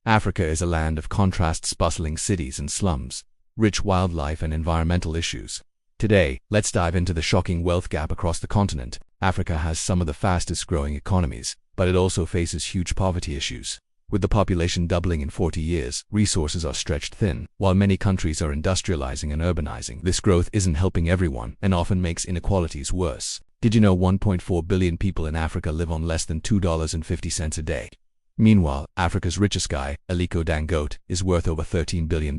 Africa is a land of contrasts, bustling cities and slums, rich wildlife and environmental issues. Today, let's dive into the shocking wealth gap across the continent. Africa has some of the fastest growing economies, but it also faces huge poverty issues. With the population doubling in 40 years, resources are stretched thin. While many countries are industrializing and urbanizing, this growth isn't helping everyone and often makes inequalities worse. Did you know 1.4 billion people in Africa live on less than $2.50 a day? Meanwhile, Africa's richest guy, Aliko Dangote, is worth over $13 billion.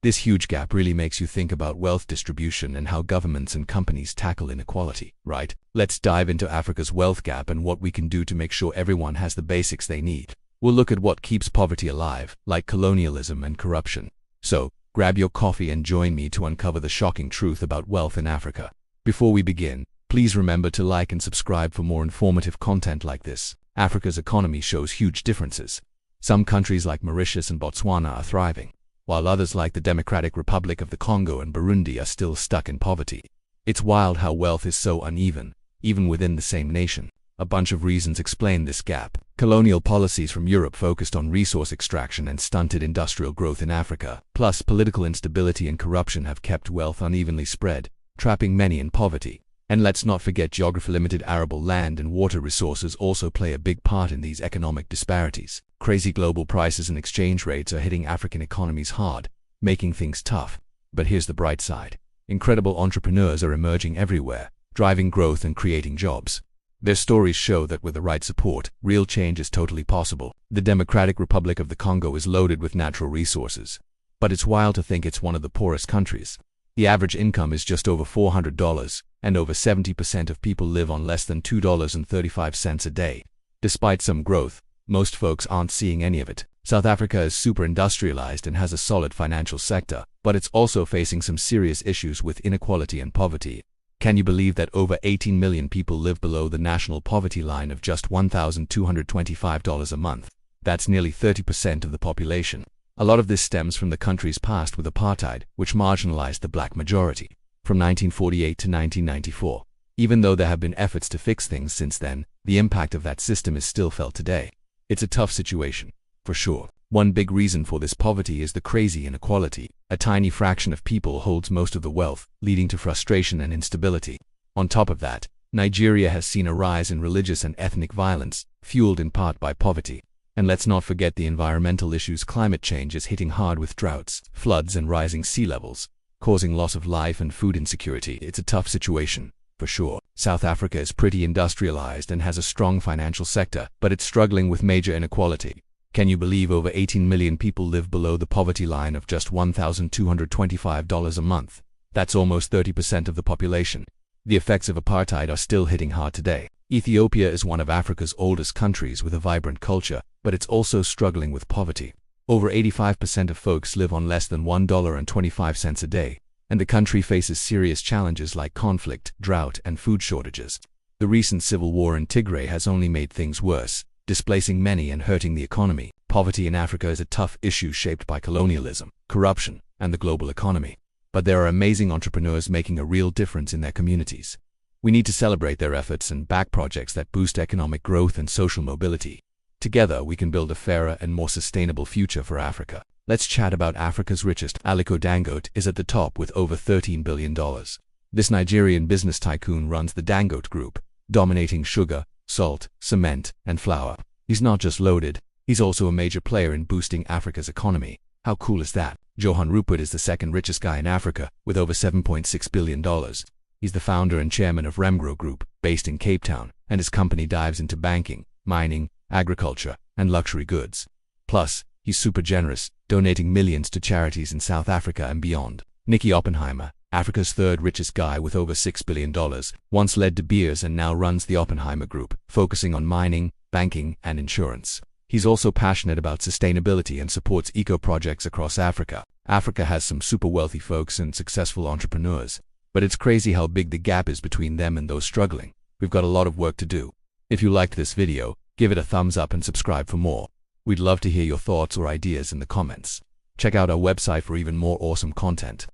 This huge gap really makes you think about wealth distribution and how governments and companies tackle inequality, right? Let's dive into Africa's wealth gap and what we can do to make sure everyone has the basics they need. We'll look at what keeps poverty alive, like colonialism and corruption. So, grab your coffee and join me to uncover the shocking truth about wealth in Africa. Before we begin, please remember to like and subscribe for more informative content like this. Africa's economy shows huge differences. Some countries like Mauritius and Botswana are thriving, while others like the Democratic Republic of the Congo and Burundi are still stuck in poverty. It's wild how wealth is so uneven, even within the same nation. A bunch of reasons explain this gap. Colonial policies from Europe focused on resource extraction and stunted industrial growth in Africa. Plus, political instability and corruption have kept wealth unevenly spread, trapping many in poverty. And let's not forget geography-limited arable land and water resources also play a big part in these economic disparities. Crazy global prices and exchange rates are hitting African economies hard, making things tough. But here's the bright side. Incredible entrepreneurs are emerging everywhere, driving growth and creating jobs. Their stories show that with the right support, real change is totally possible. The Democratic Republic of the Congo is loaded with natural resources, but it's wild to think it's one of the poorest countries. The average income is just over $400, and over 70% of people live on less than $2.35 a day. Despite some growth, most folks aren't seeing any of it. South Africa is super industrialized and has a solid financial sector, but it's also facing some serious issues with inequality and poverty. Can you believe that over 18 million people live below the national poverty line of just $1,225 a month? That's nearly 30% of the population. A lot of this stems from the country's past with apartheid, which marginalized the black majority from 1948 to 1994. Even though there have been efforts to fix things since then, the impact of that system is still felt today. It's a tough situation, for sure. One big reason for this poverty is the crazy inequality. A tiny fraction of people holds most of the wealth, leading to frustration and instability. On top of that, Nigeria has seen a rise in religious and ethnic violence, fueled in part by poverty. And let's not forget the environmental issues. Climate change is hitting hard with droughts, floods and rising sea levels, causing loss of life and food insecurity. It's a tough situation, for sure. South Africa is pretty industrialized and has a strong financial sector, but it's struggling with major inequality. Can you believe over 18 million people live below the poverty line of just $1,225 a month? That's almost 30% of the population. The effects of apartheid are still hitting hard today. Ethiopia is one of Africa's oldest countries with a vibrant culture, but it's also struggling with poverty. Over 85% of folks live on less than $1.25 a day, and the country faces serious challenges like conflict, drought, and food shortages. The recent civil war in Tigray has only made things worse, displacing many and hurting the economy. Poverty in Africa is a tough issue shaped by colonialism, corruption, and the global economy. But there are amazing entrepreneurs making a real difference in their communities. We need to celebrate their efforts and back projects that boost economic growth and social mobility. Together, we can build a fairer and more sustainable future for Africa. Let's chat about Africa's richest. Aliko Dangote is at the top with over $13 billion. This Nigerian business tycoon runs the Dangote Group, dominating sugar, salt, cement, and flour. He's not just loaded, he's also a major player in boosting Africa's economy. How cool is that? Johan Rupert is the second richest guy in Africa, with over $7.6 billion. He's the founder and chairman of Remgro Group, based in Cape Town, and his company dives into banking, mining, agriculture, and luxury goods. Plus, he's super generous, donating millions to charities in South Africa and beyond. Nicky Oppenheimer, Africa's third richest guy with over $6 billion, once led De Beers and now runs the Oppenheimer Group, focusing on mining, banking, and insurance. He's also passionate about sustainability and supports eco-projects across Africa. Africa has some super wealthy folks and successful entrepreneurs, but it's crazy how big the gap is between them and those struggling. We've got a lot of work to do. If you liked this video, give it a thumbs up and subscribe for more. We'd love to hear your thoughts or ideas in the comments. Check out our website for even more awesome content.